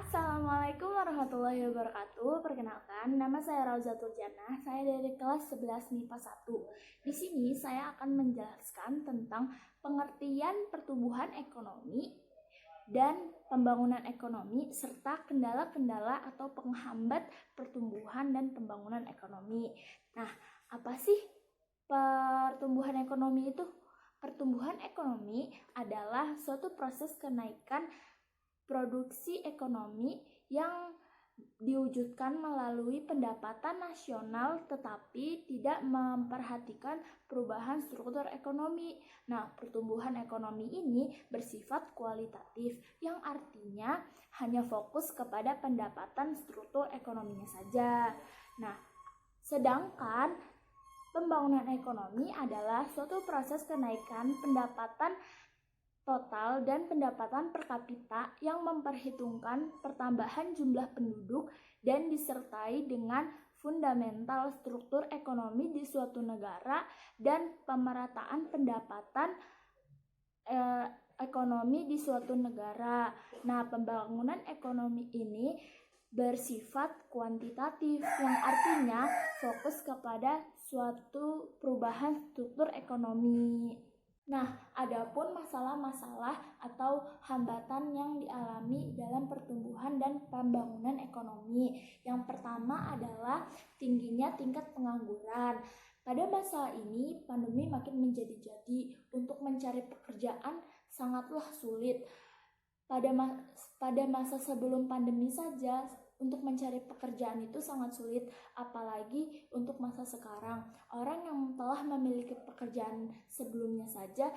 Assalamualaikum warahmatullahi wabarakatuh. Perkenalkan, nama saya Rauzatul Jannah. Saya dari kelas 11 MIPA 1. Di sini saya akan menjelaskan tentang pengertian pertumbuhan ekonomi dan pembangunan ekonomi serta kendala-kendala atau penghambat pertumbuhan dan pembangunan ekonomi. Nah, apa sih pertumbuhan ekonomi itu? Pertumbuhan ekonomi adalah suatu proses kenaikan produksi ekonomi yang diwujudkan melalui pendapatan nasional tetapi tidak memperhatikan perubahan struktur ekonomi. Nah, pertumbuhan ekonomi ini bersifat kualitatif yang artinya hanya fokus kepada pendapatan struktur ekonominya saja. Nah, sedangkan pembangunan ekonomi adalah suatu proses kenaikan pendapatan total dan pendapatan per kapita yang memperhitungkan pertambahan jumlah penduduk dan disertai dengan fundamental struktur ekonomi di suatu negara dan pemerataan pendapatan ekonomi di suatu negara. Nah, pembangunan ekonomi ini bersifat kuantitatif yang artinya fokus kepada suatu perubahan struktur ekonomi. Nah, adapun masalah-masalah atau hambatan yang dialami dalam pertumbuhan dan pembangunan ekonomi. Yang pertama adalah tingginya tingkat pengangguran. Pada masa ini, pandemi makin menjadi-jadi. Untuk mencari pekerjaan sangatlah sulit. Pada masa sebelum pandemi saja, untuk mencari pekerjaan itu sangat sulit, apalagi untuk masa sekarang. Orang yang telah memiliki pekerjaan sebelumnya saja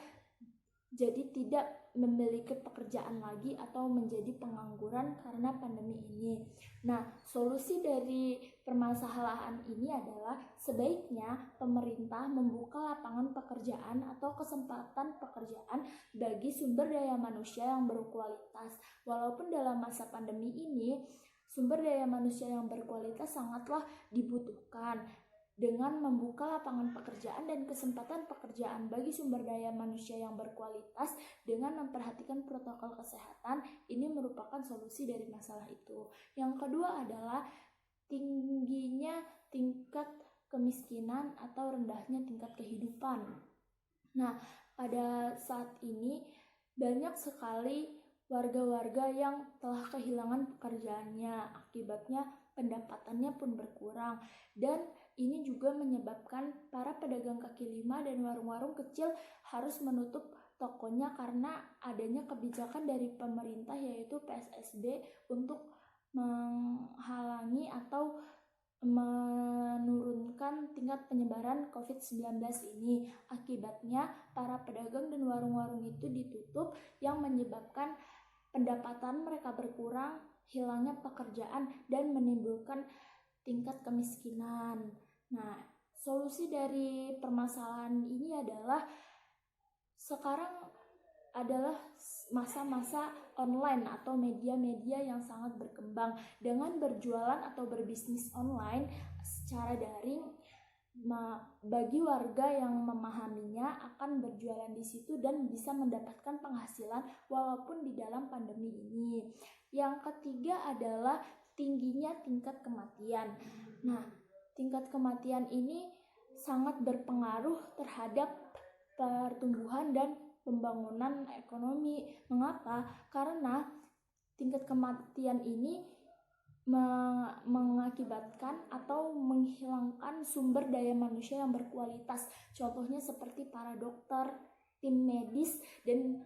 jadi tidak memiliki pekerjaan lagi atau menjadi pengangguran karena pandemi ini. Nah, solusi dari permasalahan ini adalah sebaiknya pemerintah membuka lapangan pekerjaan atau kesempatan pekerjaan bagi sumber daya manusia yang berkualitas. Walaupun dalam masa pandemi ini sumber daya manusia yang berkualitas sangatlah dibutuhkan. Dengan membuka lapangan pekerjaan dan kesempatan pekerjaan bagi sumber daya manusia yang berkualitas dengan memperhatikan protokol kesehatan, ini merupakan solusi dari masalah itu. Yang kedua adalah tingginya tingkat kemiskinan atau rendahnya tingkat kehidupan. Nah, pada saat ini banyak sekali warga-warga yang telah kehilangan pekerjaannya, akibatnya pendapatannya pun berkurang, dan ini juga menyebabkan para pedagang kaki lima dan warung-warung kecil harus menutup tokonya karena adanya kebijakan dari pemerintah yaitu PSBB untuk menghalangi atau menurunkan tingkat penyebaran COVID-19 ini. Akibatnya para pedagang dan warung-warung itu ditutup yang menyebabkan pendapatan mereka berkurang, hilangnya pekerjaan, dan menimbulkan tingkat kemiskinan. Nah, solusi dari permasalahan ini adalah sekarang adalah masa-masa online atau media-media yang sangat berkembang. Dengan berjualan atau berbisnis online secara daring, bagi warga yang memahaminya akan berjualan di situ dan bisa mendapatkan penghasilan walaupun di dalam pandemi ini. Yang ketiga adalah tingginya tingkat kematian. Nah, tingkat kematian ini sangat berpengaruh terhadap pertumbuhan dan pembangunan ekonomi. Mengapa? Karena tingkat kematian ini mengakibatkan atau menghilangkan sumber daya manusia yang berkualitas. Contohnya seperti para dokter, tim medis, dan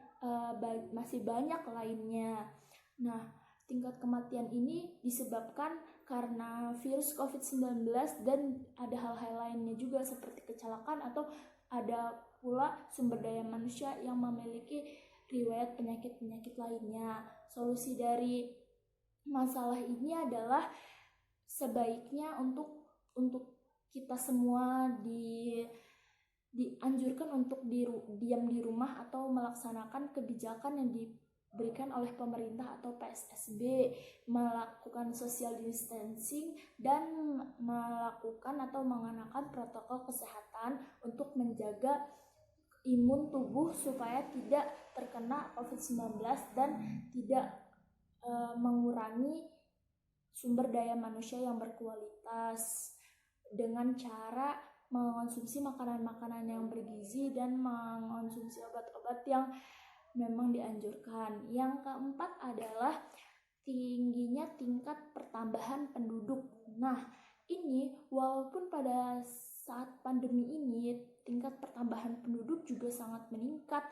masih banyak lainnya. Nah, tingkat kematian ini disebabkan karena virus COVID-19 dan ada hal-hal lainnya juga seperti kecelakaan atau ada pula sumber daya manusia yang memiliki riwayat penyakit-penyakit lainnya. Solusi dari masalah ini adalah sebaiknya untuk kita semua dianjurkan untuk diam di rumah atau melaksanakan kebijakan yang diberikan oleh pemerintah atau PSBB, melakukan social distancing dan melakukan atau mengenakan protokol kesehatan untuk menjaga imun tubuh supaya tidak terkena COVID-19 dan tidak mengurangi sumber daya manusia yang berkualitas dengan cara mengonsumsi makanan-makanan yang bergizi dan mengonsumsi obat-obat yang memang dianjurkan. Yang keempat adalah tingginya tingkat pertambahan penduduk. Nah, ini walaupun pada saat pandemi ini tingkat pertambahan penduduk juga sangat meningkat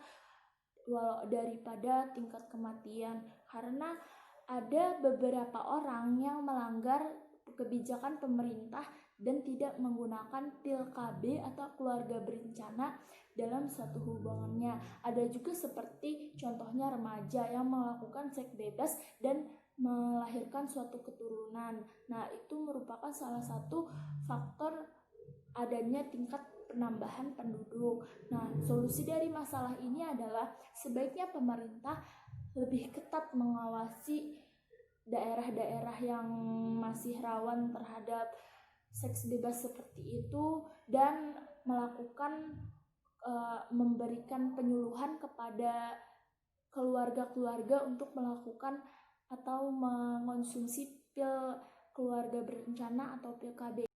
daripada tingkat kematian, karena ada beberapa orang yang melanggar kebijakan pemerintah dan tidak menggunakan pil KB atau keluarga berencana dalam suatu hubungannya. Ada juga seperti contohnya remaja yang melakukan seks bebas dan melahirkan suatu keturunan. Nah, itu merupakan salah satu faktor adanya tingkat penambahan penduduk. Nah, solusi dari masalah ini adalah sebaiknya pemerintah lebih ketat mengawasi daerah-daerah yang masih rawan terhadap seks bebas seperti itu dan melakukan memberikan penyuluhan kepada keluarga-keluarga untuk melakukan atau mengonsumsi pil keluarga berencana atau pil KB.